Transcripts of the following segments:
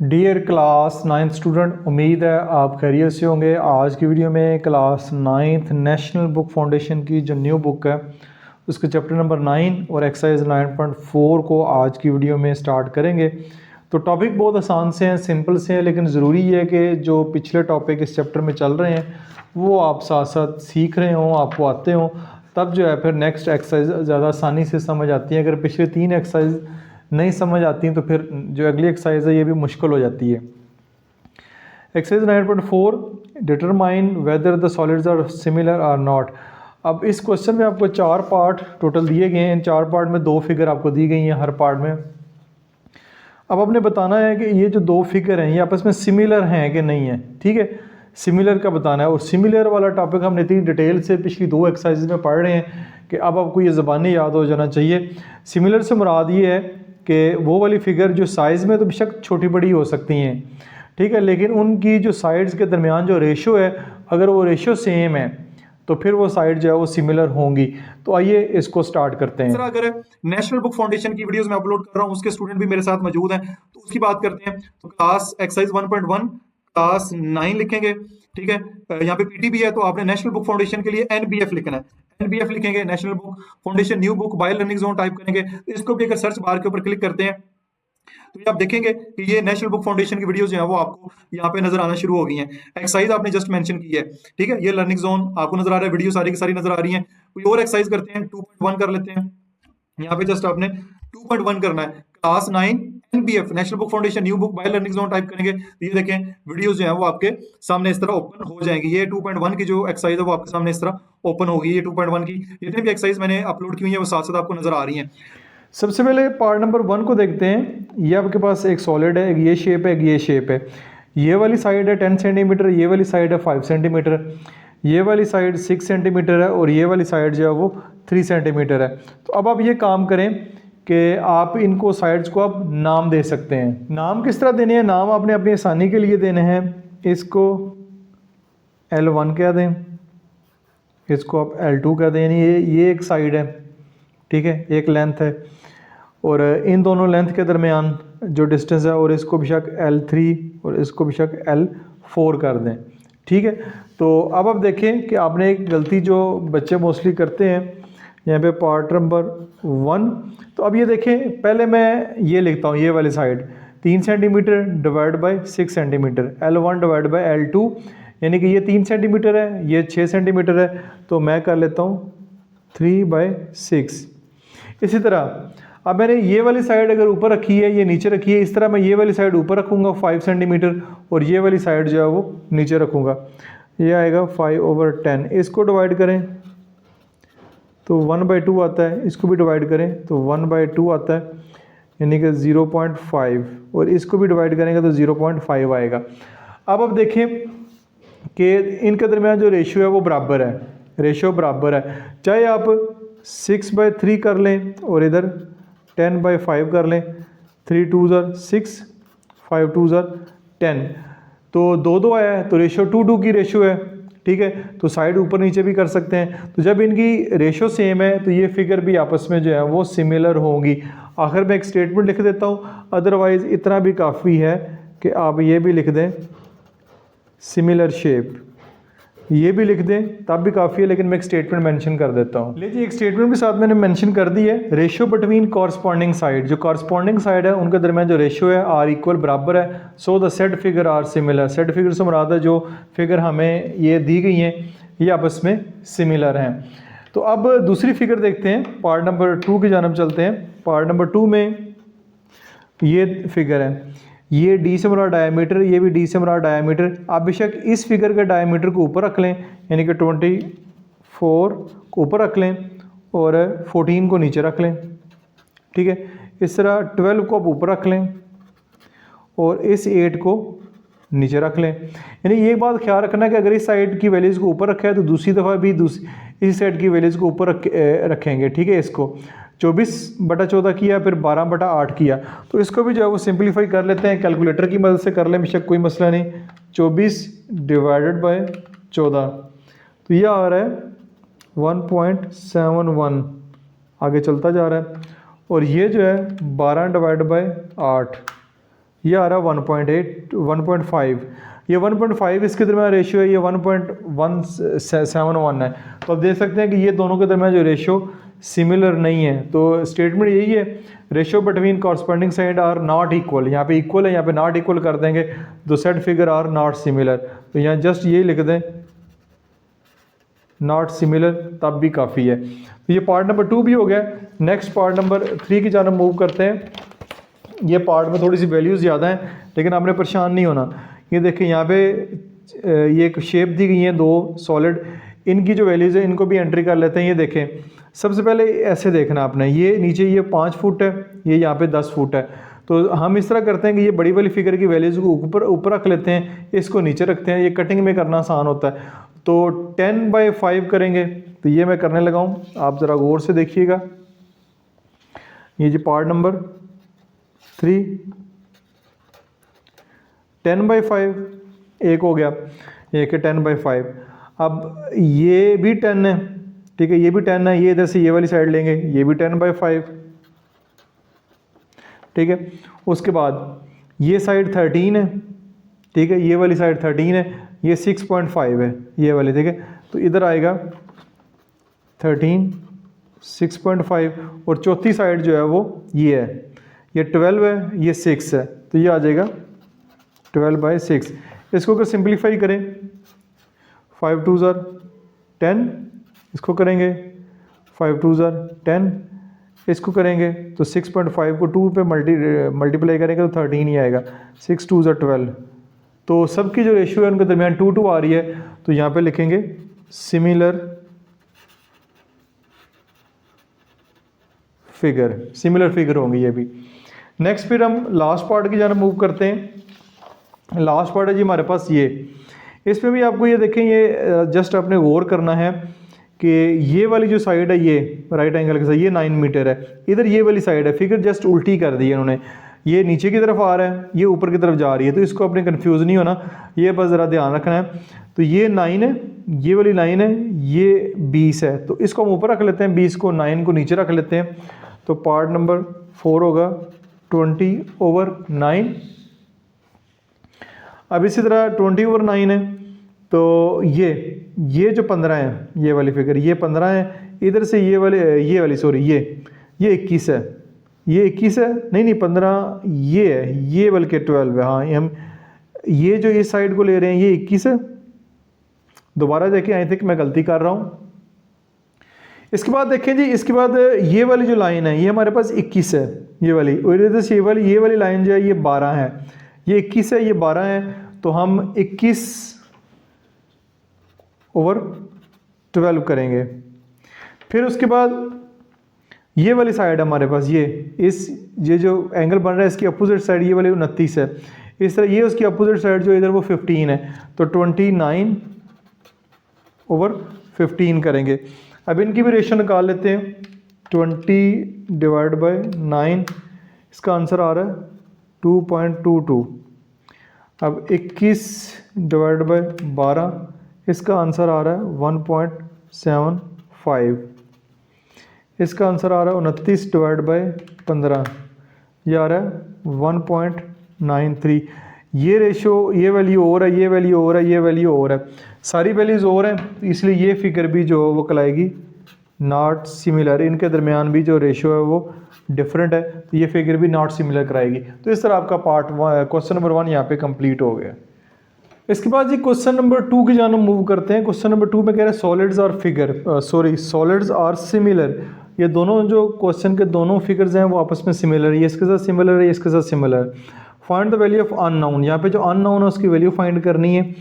Dear class 9th student, उम्मीद है आप खैरियत से होंगे। आज की वीडियो में class 9th national book foundation की जो न्यू बुक है उसके चैप्टर नंबर 9 और एक्सरसाइज 9.4 को आज की वीडियो में स्टार्ट करेंगे। तो टॉपिक बहुत आसान से हैं, सिंपल से हैं, लेकिन ज़रूरी है कि जो पिछले टॉपिक इस चैप्टर में चल रहे हैं वो आप साथ साथ सीख रहे हों, आपको आते हों, तब जो है फिर नेक्स्ट एक्सरसाइज ज़्यादा आसानी से समझ आती है। अगर पिछले 3 एक्सरसाइज नहीं समझ आती हैं तो फिर जो अगली एक्सरसाइज है ये भी मुश्किल हो जाती है। Exercise 9.4 determine whether the solids are similar or not. अब इस क्वेश्चन में आपको 4 पार्ट टोटल दिए गए हैं। इन 4 पार्ट में 2 फिगर आपको दी गई हैं हर पार्ट में। अब आपने बताना है कि ये जो 2 फिगर हैं ये आपस में सिमिलर हैं कि नहीं है। ठीक है, सिमिलर का बताना है। और सिमिलर वाला टॉपिक हमने इतनी डिटेल से पिछली 2 एक्सरसाइज में पढ़ रहे हैं कि अब आपको ये ज़बानी याद हो जाना चाहिए। सिमिलर से मुराद ये है कि वो वाली फिगर जो साइज़ में तो बेशक छोटी बड़ी हो सकती हैं, ठीक है, लेकिन उनकी जो साइड्स के दरमियान जो रेशो है, अगर वो रेशो सेम है तो फिर वो साइड जो है वो सिमिलर होंगी। तो आइए इसको स्टार्ट करते हैं। अगर नेशनल बुक फाउंडेशन की वीडियोस में अपलोड कर रहा हूँ, उसके स्टूडेंट भी मेरे साथ मौजूद हैं, तो उसकी बात करते हैं। तो क्लास एक्सरसाइज 1.1 क्लास 9 लिखेंगे। ठीक है, यहाँ पे पीटी भी है, तो आपने नेशनल बुक फाउंडेशन के लिए एनबीएफ लिखना है। एनबीएफ लिखेंगे, national book foundation new book by learning zone type करेंगे। इसको भी अगर सर्च बार के ऊपर क्लिक करते हैं तो ये आप देखेंगे कि ये नेशनल बुक फाउंडेशन की वीडियोस जो है वो आपको यहाँ पे नजर आना शुरू हो गई हैं। एक्सरसाइज आपने जस्ट मेंशन की है, ठीक है, ये लर्निंग जोन आपको नजर आ रहा है, वीडियो सारी की सारी नजर आ रही है। कोई और एक्सरसाइज करते हैं, 2.1 कर लेते हैं। यहाँ पे जस्ट आपने 2.1 करना है, class 9 NBF national book foundation new book by learning zone type करेंगे तो ये देखें वीडियोस जो है वो आपके सामने इस तरह ओपन हो जाएंगी। ये 2.1 की जो एक्सरसाइज है वो आपके सामने इस तरह ओपन होगी। ये 2.1 की जितनी भी एक्सरसाइज मैंने अपलोड की हुई है वो साथ साथ आपको नजर आ रही हैं। सबसे पहले पार्ट नंबर 1 को देखते हैं। ये आपके पास एक सॉलिड है, एक ये शेप है, एक ये शेप है। ये वाली साइड है 10 सेंटीमीटर, ये वाली साइड है 5 सेंटीमीटर, ये वाली साइड 6 सेंटीमीटर है और ये वाली साइड जो है वो 3 सेंटीमीटर है। तो अब आप ये काम करें कि आप इनको साइड्स को आप नाम दे सकते हैं। नाम किस तरह देने हैं? नाम आपने अपनी आसानी के लिए देने हैं। इसको L1 कह दें, इसको आप L2 कह दें, यानी ये एक साइड है, ठीक है, एक लेंथ है, और इन दोनों लेंथ के दरमियान जो डिस्टेंस है, और इसको बेशक L3 और इसको बेशक L4 कर दें। ठीक है, तो अब आप देखें कि आपने एक गलती जो बच्चे मोस्टली करते हैं यहाँ पे पार्ट नंबर 1। तो अब ये देखें, पहले मैं ये लिखता हूँ, ये वाली side 3 centimetre divide by 6 centimetre, L1 divide by L2, यानी कि ये 3 सेंटीमीटर है, ये 6 सेंटीमीटर है, तो मैं कर लेता हूँ 3/6। इसी तरह अब मैंने ये वाली साइड अगर ऊपर रखी है, ये नीचे रखी है, इस तरह मैं ये वाली साइड ऊपर रखूँगा 5 सेंटीमीटर और ये वाली साइड जो है वो नीचे रखूँगा। ये आएगा 5/10। इसको डिवाइड करें तो 1/2 आता है, इसको भी डिवाइड करें तो 1/2 आता है, यानी कि 0.5, और इसको भी डिवाइड करेंगे तो 0.5 आएगा। अब आप देखें कि इनके दरमियान जो रेशियो है वो बराबर है, रेशियो बराबर है। चाहे आप 6/3 कर लें और इधर 10/5 कर लें, 3 2 6, 5 2 10, तो 2 आया है, तो रेशियो 2:2 की रेशियो है। ठीक है, तो साइड ऊपर नीचे भी कर सकते हैं। तो जब इनकी रेशियो सेम है तो ये फिगर भी आपस में जो है वो सिमिलर होंगी। आखिर में एक स्टेटमेंट लिख देता हूँ, अदरवाइज़ इतना भी काफ़ी है कि आप ये भी लिख दें सिमिलर शेप, ये भी लिख दें तब भी काफ़ी है, लेकिन मैं एक स्टेटमेंट मेंशन कर देता हूँ। लीजिए, एक स्टेटमेंट भी साथ मैंने मेंशन कर दी है, रेशियो बिटवीन कॉरस्पॉन्डिंग साइड। जो कॉरस्पॉन्डिंग साइड है उनके दरमियान जो रेशियो है आर इक्वल बराबर है, so the set figure are similar. Set figure से मुराद है जो फिगर हमें ये दी गई हैं ये आपस में सिमिलर हैं। तो अब दूसरी फिगर देखते हैं, पार्ट नंबर 2 की जानब चलते हैं। पार्ट नंबर 2 में ये फिगर है, ये डी से मुराद डायमीटर, ये भी डी से मुराद डायमीटर। आप बेशक इस फिगर के डायमीटर को ऊपर रख लें, यानी कि 24 को ऊपर रख लें और 14 को नीचे रख लें। ठीक है, इस तरह 12 को आप ऊपर रख लें और इस 8 को नीचे रख लें। यानी ये बात ख्याल रखना कि अगर इस साइड की वैल्यूज़ को ऊपर रखा है तो दूसरी दफ़ा भी इस साइड की वैल्यूज़ को ऊपर रखेंगे। ठीक है, इसको 24/14 किया, फिर 12/8 किया, तो इसको भी जो है वो सिंपलीफाई कर लेते हैं, कैलकुलेटर की मदद से कर लें, बेशक कोई मसला नहीं। 24/14 तो ये आ रहा है 1.71, आगे चलता जा रहा है। और ये जो है 12/8, ये आ रहा है 1.8 1.5, ये 1.5 इसके दरमियान रेशियो है, ये 1.171 है। तो आप देख सकते हैं कि ये दोनों के दरमियान जो रेशियो सिमिलर नहीं है। तो स्टेटमेंट यही है, ratio between corresponding side are not equal, यहाँ पे इक्वल है, यहाँ पे नॉट इक्वल कर देंगे, तो set figure are not similar, तो यहाँ जस्ट ये लिख दें नॉट सिमिलर, तब भी काफ़ी है। तो ये पार्ट नंबर 2 भी हो गया। नेक्स्ट पार्ट नंबर 3 की जानब मूव करते हैं। ये पार्ट में थोड़ी सी वैल्यूज़ ज़्यादा हैं, लेकिन आपने परेशान नहीं होना। ये देखिए यहाँ पे ये एक शेप दी गई है, 2 सॉलिड, इनकी जो वैल्यूज़ है इनको भी एंट्री कर लेते हैं। ये देखें, सबसे पहले ऐसे देखना आपने, ये नीचे ये 5 फुट है, ये यहाँ पे 10 फुट है। तो हम इस तरह करते हैं कि ये बड़ी वाली फिगर की वैल्यूज़ को ऊपर रख लेते हैं, इसको नीचे रखते हैं, ये कटिंग में करना आसान होता है। तो 10/5 करेंगे, तो ये मैं करने लगा हूँ, आप ज़रा गौर से देखिएगा। ये जी पार्ट नंबर 3, 10/5 एक हो गया, एक है 10/5। अब ये भी 10 है, ठीक है, ये भी 10 है, ये इधर से ये वाली साइड लेंगे, ये भी 10/5, ठीक है। उसके बाद ये साइड 13 है, ठीक है, ये वाली साइड 13 है, ये 6.5 है ये वाली, ठीक है। तो इधर आएगा 13, 6.5, और चौथी साइड जो है वो ये है, ये 12 है, ये 6 है, तो ये आ जाएगा 12/6। इसको अगर सिंप्लीफाई करें, 5 2 ज़ार 10, इसको करेंगे 5 2 ज़ार 10, इसको करेंगे तो 6.5 को 2 पे मल्टीप्लाई करेंगे तो 13 ही आएगा, 6 2 ज़ार 12। तो सबकी जो रेशियो है उनके दरमियान 2 आ रही है, तो यहाँ पे लिखेंगे सिमिलर फिगर होंगी ये भी। नेक्स्ट फिर हम लास्ट पार्ट की जानब मूव करते हैं। लास्ट पार्ट है जी हमारे पास ये, इसमें भी आपको ये देखें, ये जस्ट आपने गौर करना है कि ये वाली जो साइड है ये राइट एंगल के साथ ये 9 मीटर है, इधर ये वाली साइड है, फिगर जस्ट उल्टी कर दी है उन्होंने, ये नीचे की तरफ आ रहा है, ये ऊपर की तरफ जा रही है, तो इसको अपने कंफ्यूज नहीं होना, ये बस ज़रा ध्यान रखना है। तो ये 9 है, ये वाली लाइन है, ये 20 है, तो इसको हम ऊपर रख लेते हैं, 20 को 9 को नीचे रख लेते हैं, तो पार्ट नंबर 4 होगा 20/9। अब इसी तरह 20/9 है, तो ये जो 15 है, ये वाली फिगर ये 15 है, इधर से ये वाली सॉरी ये 21 है, ये 21 है, नहीं 15 ये है, ये बल्कि 12 है, हाँ हम ये जो इस साइड को ले रहे हैं ये 21 है। दोबारा देखें, आई थिंक मैं गलती कर रहा हूँ। इसके बाद देखें जी, इसके बाद ये वाली जो लाइन है ये हमारे पास 21 है, ये वाली, और इधर से ये वाली लाइन जो है ये 12 है, ये 21 है, ये 12 है, तो हम 21/12 करेंगे। फिर उसके बाद ये वाली साइड हमारे पास ये जो एंगल बन रहा है इसकी अपोजिट साइड ये वाली 29 है, इस तरह ये उसकी अपोजिट साइड जो इधर वो 15 है, तो 29/15 करेंगे। अब इनकी भी रेशियो निकाल लेते हैं, 20/9, इसका आंसर आ रहा है 2.22। अब 21/12, इसका आंसर आ रहा है 1.75। इसका आंसर आ रहा है 29/15, ये आ रहा है 1.93। ये रेशो, ये वैल्यू और है, ये वैल्यू और है, ये वैल्यू और है, सारी वैल्यूज़ और हैं, तो इसलिए ये फिगर भी जो वो कहलाएगी नॉट सिमिलर। इनके दरमियान भी जो रेशो है वो डिफरेंट है, तो ये फिगर भी नॉट सिमिलर कराएगी। तो इस तरह आपका पार्ट क्वेश्चन नंबर 1 यहाँ पे कंप्लीट हो गया। इसके बाद जी क्वेश्चन नंबर 2 की जानब मूव करते हैं। क्वेश्चन नंबर 2 में कह रहे हैं सॉलिड्स आर सिमिलर। ये दोनों जो क्वेश्चन के दोनों फिगर्स हैं वो आपस में सिमिलर है, ये इसके साथ सिमिलर है, ये इसके साथ similar. Find the value of unknown, यहाँ पे जो अननोन है उसकी वैल्यू फाइंड करनी है।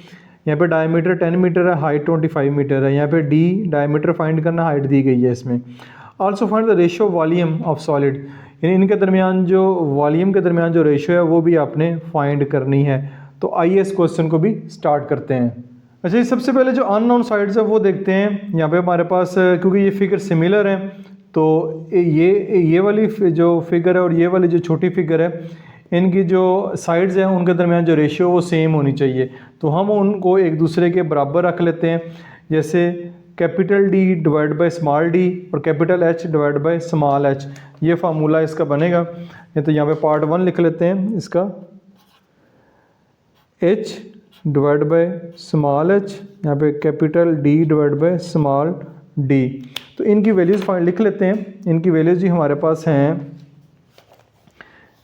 यहाँ पे डायमीटर 10 मीटर है, हाइट 25 मीटर है, यहाँ पे डी डायमीटर फाइंड करना, हाइट दी गई है इसमें। Also find the ratio volume of solid, यानी इनके दरमियान जो वॉल्यूम के दरमियान जो रेशियो है वो भी आपने फाइंड करनी है। तो आइए इस क्वेश्चन को भी स्टार्ट करते हैं। अच्छा जी, सबसे पहले जो अननोन साइड्स है वो देखते हैं। यहाँ पे हमारे पास क्योंकि ये फिगर सिमिलर है तो ये वाली जो फिगर है और ये वाली जो छोटी फिगर है, इनकी जो साइड्स हैं उनके दरमियान जो रेशियो वो सेम होनी चाहिए। तो हम उनको एक दूसरे के बराबर रख लेते हैं, जैसे capital D divide by small d और capital H divide by small h, ये फार्मूला इसका बनेगा। तो यहाँ पे पार्ट 1 लिख लेते हैं इसका, H divide by small H, यहाँ पे capital D divide by small D. तो इनकी वैल्यूज़ लिख लेते हैं। इनकी वैल्यूज़ जी हमारे पास हैं,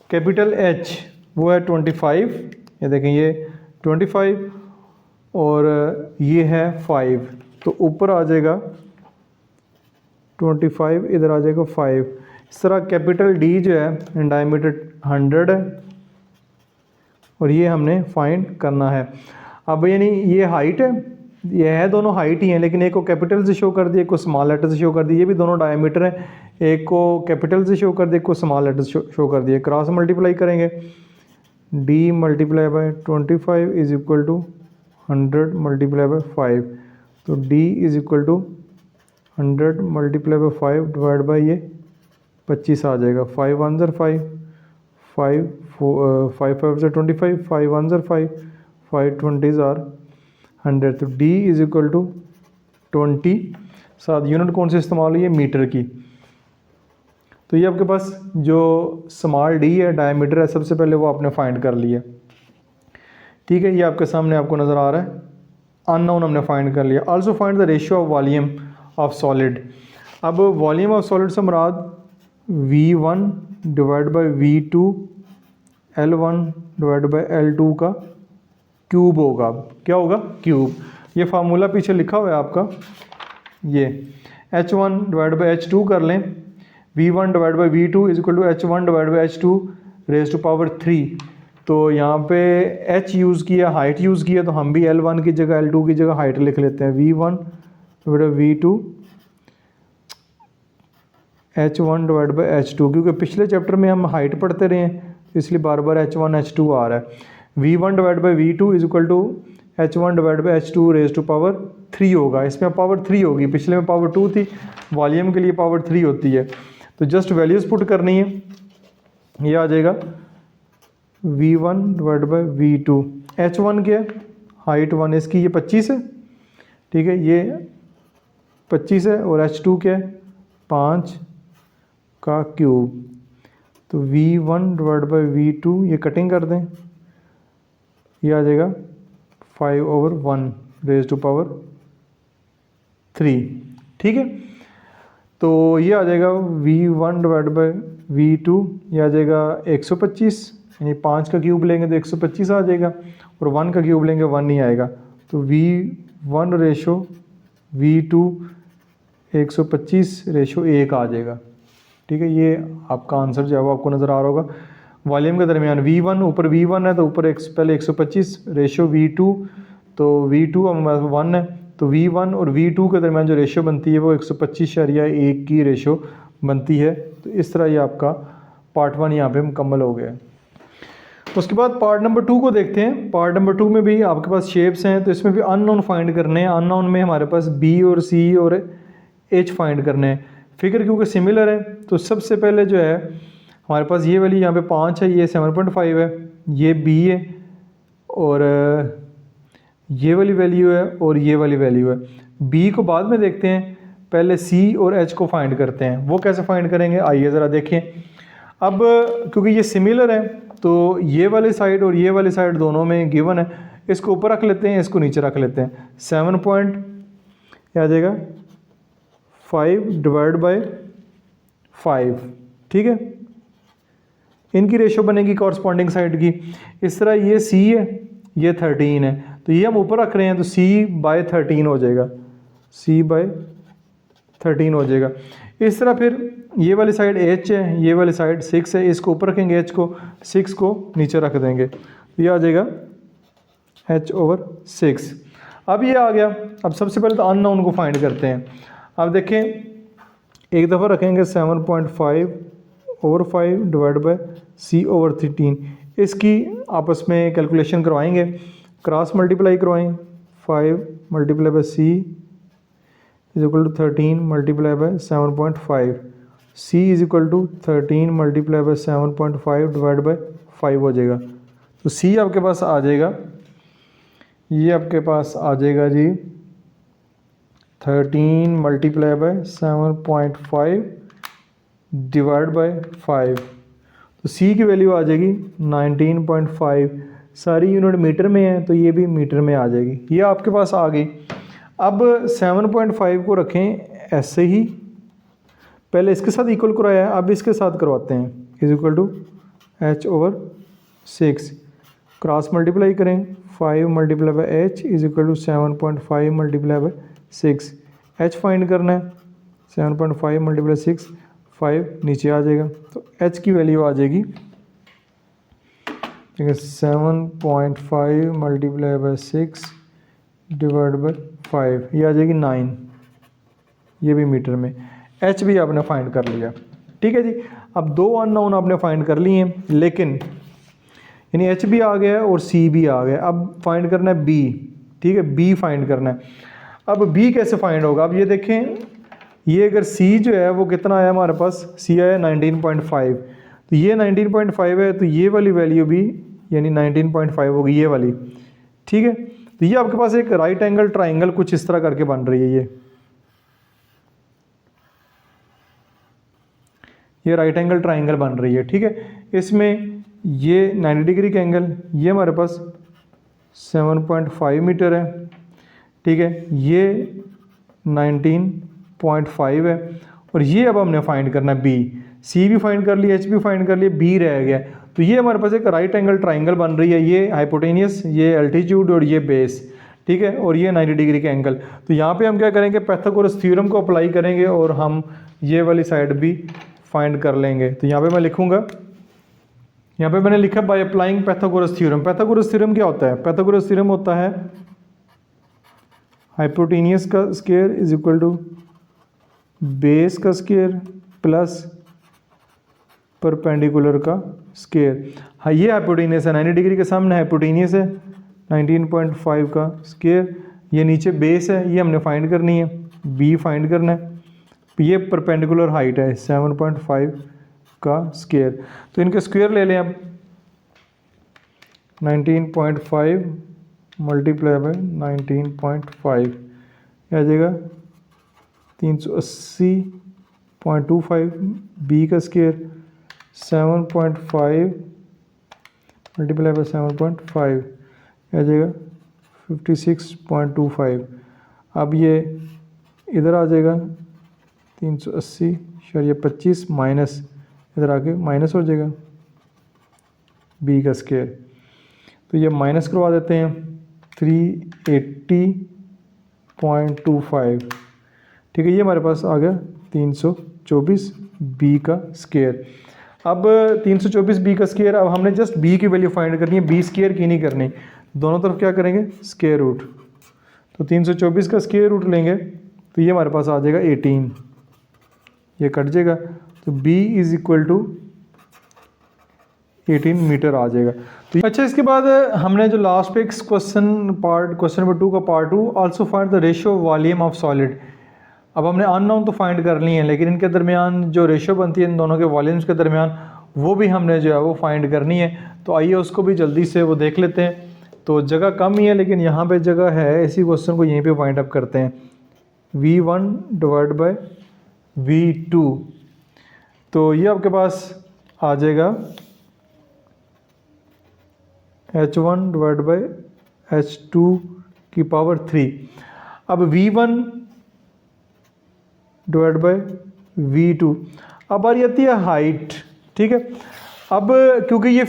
कैपिटल एच वो है 25, ये देखें ये 25, और ये है 5, तो ऊपर आ जाएगा 25, इधर आ जाएगा 5। इस तरह कैपिटल डी जो है डायमीटर 100 है, और ये हमने फाइंड करना है। अब यानी ये हाइट है, ये है दोनों हाइट ही हैं, लेकिन एक को कैपिटल से शो कर दिया, एक को स्मॉल लेटर से शो कर दिया। ये भी दोनों डायमीटर है, एक को कैपिटल से शो कर दिया, एक को स्मॉल लेटर से शो कर दिया। क्रॉस मल्टीप्लाई करेंगे, d multiply by 25 is equal to 100 multiply by 5, तो d is equal to 100 multiply by 5 divide by ये 25 आ जाएगा। 5 1 ज़र 5, 5 5 ज़र 25, 5 1 ज़र 5, 5 20 ज़र 100, तो d इज इक्वल टू 20। साथ यूनिट कौन सी इस्तेमाल हुई है, मीटर की। तो ये आपके पास जो स्मॉल डी है, डायमीटर है, सबसे पहले वो आपने फाइंड कर लिया। ठीक है, ये आपके सामने आपको नज़र आ रहा है, अननोन हमने फाइंड कर लिया। Also find the ratio of volume of solid. अब वॉल्यूम ऑफ सॉलिड से मुराद V1 divide by V2 L1 divide by L2 का क्यूब होगा। क्या होगा, क्यूब। ये फार्मूला पीछे लिखा हुआ है आपका, ये H1 डिवाइड बाय H2 कर लें, V1 divide by V2 is equal to H1 divide by H2 raise to power 3। तो यहाँ पे H यूज़ किया, हाइट यूज़ किया, तो हम भी L1 की जगह L2 की जगह हाइट लिख लेते हैं। V1 divide by V2 H1 divide by H2, क्योंकि पिछले चैप्टर में हम हाइट पढ़ते रहे हैं, इसलिए बार बार H1 H2 आ रहा है। V1 divide by V2 is equal to H1 divide by H2 raise to power 3 होगा। इसमें पावर 3 होगी, पिछले में पावर 2 थी, वॉल्यूम के लिए पावर 3 होती है। तो जस्ट वैल्यूज़ पुट करनी है, ये आ जाएगा V1 divide by V2। H1 क्या है, हाइट 1 इसकी, ये 25 है, ठीक है, ये 25 है, और H2 क्या है, 5 का क्यूब। तो V1 डिवाइड बाई V2, ये कटिंग कर दें, ये आ जाएगा 5/1 रेज टू पावर 3। ठीक है, तो ये आ जाएगा V1 डिवाइड बाई V2, ये आ जाएगा 125, यानी 5 का क्यूब लेंगे तो 125 आ जाएगा, और 1 का क्यूब लेंगे 1 नहीं आएगा। तो V1 रेशो V2 125 रेशो 1 आ जाएगा। ठीक है, ये आपका आंसर जो है वो आपको नज़र आ रहा होगा। वॉल्यूम के दरमियान V1, ऊपर V1 है तो ऊपर पहले 125 रेशो V2, तो V2 हमारे 1 है, तो V1 और V2 के दरमियान जो रेशो बनती है वो 125.1 की रेशो बनती है। तो इस तरह ये आपका पार्ट 1 यहाँ पे मुकम्मल हो गया। उसके बाद पार्ट नंबर 2 को देखते हैं। पार्ट नंबर 2 में भी आपके पास शेप्स हैं, तो इसमें भी अननोन फाइंड करने हैं। अननोन में हमारे पास B और C और H फाइंड करने हैं। फिगर क्योंकि सिमिलर है, तो सबसे पहले जो है हमारे पास ये वाली यहाँ पे 5 है, ये 7.5 है, ये B है, और ये वाली वैल्यू है, और ये वाली वैल्यू है। B को बाद में देखते हैं, पहले C और H को फाइंड करते हैं। वो कैसे फाइंड करेंगे, आइए ज़रा देखें। अब क्योंकि ये सिमिलर है, तो ये वाली साइड और ये वाली साइड दोनों में गिवन है, इसको ऊपर रख लेते हैं, इसको नीचे रख लेते हैं। 7 पॉइंट क्या आ जाएगा, 5 डिवाइड बाई 5। ठीक है, इनकी रेशो बनेगी कॉरस्पॉन्डिंग साइड की। इस तरह ये C है, ये 13 है, तो ये हम ऊपर रख रहे हैं, तो C बाय 13 हो जाएगा, C बाय 13 हो जाएगा। इस तरह फिर ये वाली साइड H है, ये वाली साइड 6 है, इसको ऊपर रखेंगे H को, 6 को नीचे रख देंगे, तो ये आ जाएगा H/6। अब ये आ गया। अब सबसे पहले तो अननोन को फाइंड करते हैं। अब देखें, एक दफ़ा रखेंगे 7.5/5 डिवाइड बाय C/13। इसकी आपस में कैलकुलेशन करवाएंगे, क्रॉस मल्टीप्लाई करवाएं। 5 multiply by C is equal to 13 multiply by 7.5। C is equal to 13 multiply by 7.5 divide by 5 हो जाएगा। तो C आपके पास आ जाएगा, ये आपके पास आ जाएगा जी 13 मल्टीप्लाई बाय 7.5 डिवाइड बाय 5। तो C की वैल्यू आ जाएगी 19.5। सारी यूनिट मीटर में है तो ये भी मीटर में आ जाएगी, ये आपके पास आ गई। अब 7.5 को रखें ऐसे ही, पहले इसके साथ इक्वल कराया है, अब इसके साथ करवाते हैं, is equal to h/6, cross multiply करें, 5 multiply by h is equal to 7.5 multiply by 6, h find करना है, 7.5 मल्टीप्लाई 6, 5 नीचे आ जाएगा, तो h की वैल्यू आ जाएगी, ठीक है, 7.5 मल्टीप्लाई बाई 6 डिवाइड बाई 5, ये आ जाएगी 9, ये भी मीटर में, h भी आपने फाइंड कर लिया। ठीक है जी, अब दो अननोन आपने फाइंड कर लिए हैं, लेकिन यानी h भी आ गया है और c भी आ गया, अब फाइंड करना है b, ठीक है, b फाइंड करना है। अब b कैसे फाइंड होगा, अब ये देखें, ये अगर c जो है वो कितना आया हमारे पास, c आया 19.5, तो ये 19.5 है, तो ये वाली वैल्यू भी यानी 19.5 होगी ये वाली, ठीक है। तो ये आपके पास एक राइट एंगल ट्राइंगल कुछ इस तरह करके बन रही है, ये राइट एंगल ट्राइंगल बन रही है, ठीक है। इसमें ये 90 डिग्री का एंगल, ये हमारे पास 7.5 मीटर है, ठीक है, ये 19.5 है, और ये अब हमने फाइंड करना है b, c भी फाइंड कर लिया, h भी फाइंड कर लिया, b रह गया, तो ये हमारे पास एक राइट एंगल ट्राइंगल बन रही है, ये हाइपोटेनियस, ये एल्टीट्यूड और ये बेस, ठीक है, और ये 90 डिग्री का एंगल। तो यहाँ पे हम क्या करेंगे, पाइथागोरस थ्योरम को अप्लाई करेंगे और हम ये वाली साइड भी फाइंड कर लेंगे। तो यहाँ पे मैं लिखूंगा, यहाँ पे मैंने लिखा by applying Pythagoras theorem. Pythagoras theorem क्या होता है, पाइथागोरस थ्योरम होता है हाइपोटेनियस का square is equal to base का स्क्वायर प्लस परपेंडिकुलर का स्क्वायर। हाँ, ये हाइपोटेनियस है, 90 डिग्री के सामने हाइपोटेनियस है, 19.5 का स्क्वायर, ये नीचे बेस है, ये हमने फाइंड करनी है, b फाइंड करना है, ये परपेंडिकुलर हाइट है 7.5 का स्क्वायर, तो इनके स्क्वायर ले लें अब, 19.5 मल्टीप्लाई बाई 19.5 आ जाएगा 380.25, b का स्क्वायर 7.5 मल्टीप्लाई बाई 7.5 आ जाएगा 56.25। अब ये इधर आ जाएगा 380/25 माइनस, इधर आके माइनस हो जाएगा b का स्क्वायर, तो ये माइनस करवा देते हैं 380.25, ठीक है, ये हमारे पास आ गया 324 b का स्क्वायर। अब 324 b का स्क्वायर, अब हमने जस्ट b की वैल्यू फाइंड करनी है, b स्क्वायर की नहीं करनी, दोनों तरफ क्या करेंगे स्क्वायर रूट, तो 324 का स्क्वायर रूट लेंगे तो ये हमारे पास आ जाएगा 18, ये कट जाएगा, तो b is equal to 18 metre आ जाएगा। तो अच्छा, इसके बाद हमने जो लास्ट पे क्वेश्चन नंबर 2 का part 2, also find the ratio volume of solid. अब हमने अननोन तो फाइंड कर ली है, लेकिन इनके दरमियान जो रेशियो बनती है इन दोनों के वॉल्यूम्स के दरमियान, वो भी हमने जो है वो फाइंड करनी है। तो आइए उसको भी जल्दी से वो देख लेते हैं। तो जगह कम ही है, लेकिन यहाँ पे जगह है, इसी क्वेश्चन को यहीं पे फाइंड अप करते हैं। V1 डिवाइड बाय V2, तो ये आपके पास आ जाएगा H1 डिवाइड बाय H2 की पावर 3। अब V1 डिवाइड बाय V2, अब आ आती है हाइट, ठीक है। अब क्योंकि ये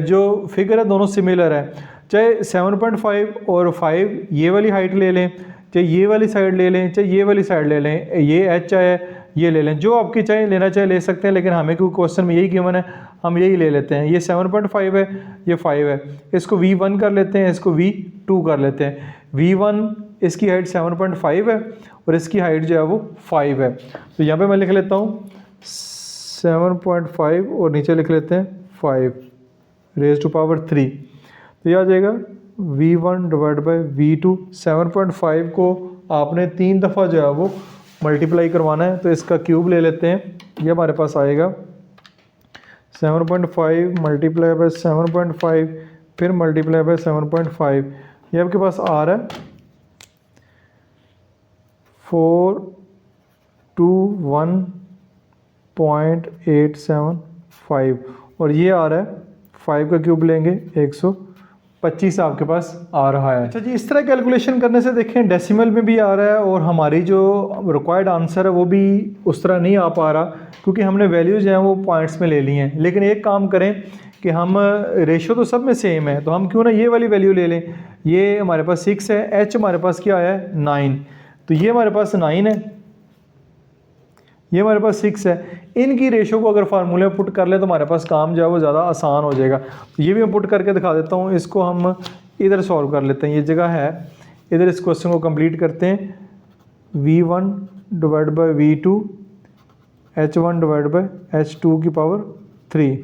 जो फिगर है दोनों सिमिलर है, चाहे 7.5 और 5 ये वाली हाइट ले लें, चाहे ये वाली साइड ले लें, चाहे ये वाली साइड ले लें, ये H चाहे ये ले लें, जो आपकी चाहे लेना चाहे ले सकते हैं, लेकिन हमें क्योंकि क्वेश्चन में यही गिवन है हम यही ले लेते हैं। ये 7.5 है, ये 5 है, इसको V1 कर लेते हैं, इसको V2 कर लेते हैं। V1 इसकी हाइट 7.5 है और इसकी हाइट जो है वो 5 है, तो यहाँ पे मैं लिख लेता हूँ 7.5 और नीचे लिख लेते हैं 5 रेज़ टू पावर 3, तो ये आ जाएगा V1 डिवाइड बाई V2। 7.5 को आपने 3 दफ़ा जो है वो मल्टीप्लाई करवाना है, तो इसका क्यूब ले लेते हैं, ये हमारे पास आएगा 7.5 मल्टीप्लाई बाई 7.5 फिर मल्टीप्लाई बाई 7.5, ये आपके पास आ रहा है 421.875 और ये आ रहा है 5 का क्यूब लेंगे 112 25 आपके पास आ रहा है। अच्छा जी, इस तरह कैलकुलेशन करने से देखें डेसिमल में भी आ रहा है और हमारी जो रिक्वायर्ड आंसर है वो भी उस तरह नहीं आ पा रहा, क्योंकि हमने वैल्यूज़ हैं वो पॉइंट्स में ले ली हैं। लेकिन एक काम करें कि हम रेशो तो सब में सेम है, तो हम क्यों ना ये वाली वैल्यू ले लें। ये हमारे पास 6 है, एच हमारे पास क्या है 9, तो ये हमारे पास 9 है, ये हमारे पास 6 है। इनकी रेशो को अगर फार्मूले में पुट कर ले तो हमारे पास काम जो है वो ज़्यादा आसान हो जाएगा। तो ये भी मैं पुट करके दिखा देता हूँ। इसको हम इधर सॉल्व कर लेते हैं, ये जगह है, इधर इस क्वेश्चन को कंप्लीट करते हैं। v1 divide by v2 h1 divide by h2 की power 3,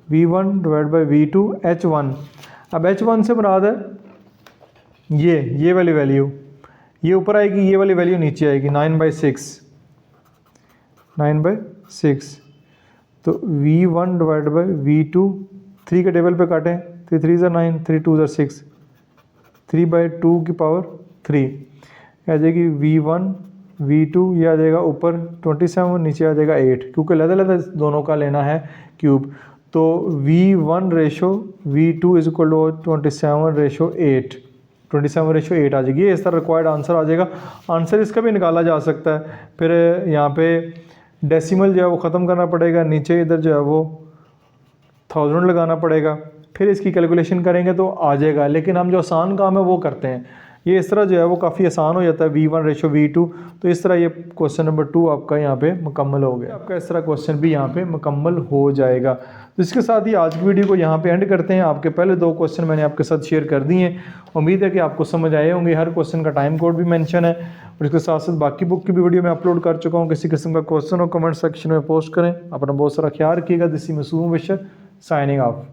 v1 divide by v2 h1। अब h1 से मुराद है ये वाली वैल्यू, ये ऊपर आएगी, ये वाली वैल्यू नीचे आएगी, 9/6, 9/6। तो v1 डिवाइड बाई v2, 3 के टेबल पे काटें, 3 3 ज़ा 9, 3 2 ज़ा 6, 3/2 की पावर 3 आ जाएगी। v1 v2 ये आ जाएगा ऊपर 27, नीचे आ जाएगा 8, क्योंकि अलग-अलग दोनों का लेना है क्यूब। तो v1 ratio v2 is equal to 27/8, 27/8 आ जाएगी। ये इस तरह रिक्वायर्ड आंसर आ जाएगा। आंसर इसका भी निकाला जा सकता है। फिर यहाँ पे डेसिमल जो है वो ख़त्म करना पड़ेगा, नीचे इधर जो है वो 1000 लगाना पड़ेगा, फिर इसकी कैलकुलेशन करेंगे तो आ जाएगा। लेकिन हम जो आसान काम है वो करते हैं, ये इस तरह जो है वो काफ़ी आसान हो जाता है, v1 रेशो v2। तो इस तरह ये क्वेश्चन नंबर 2 आपका यहाँ पे मुकम्मल हो गया। आपका इस तरह क्वेश्चन भी यहाँ पे मुकम्मल हो जाएगा। तो इसके साथ ही आज की वीडियो को यहाँ पे एंड करते हैं। आपके पहले 2 क्वेश्चन मैंने आपके साथ शेयर कर दिए हैं, उम्मीद है कि आपको समझ आए होंगे। हर क्वेश्चन का टाइम कोड भी मेंशन है और इसके साथ साथ बाकी बुक की भी वीडियो मैं अपलोड कर चुका हूँ। किसी किस्म का क्वेश्चन हो कमेंट सेक्शन में पोस्ट करें। अपना बहुत सारा ख्याल रखिएगा। दिस इज मासूम बशर साइनिंग ऑफ।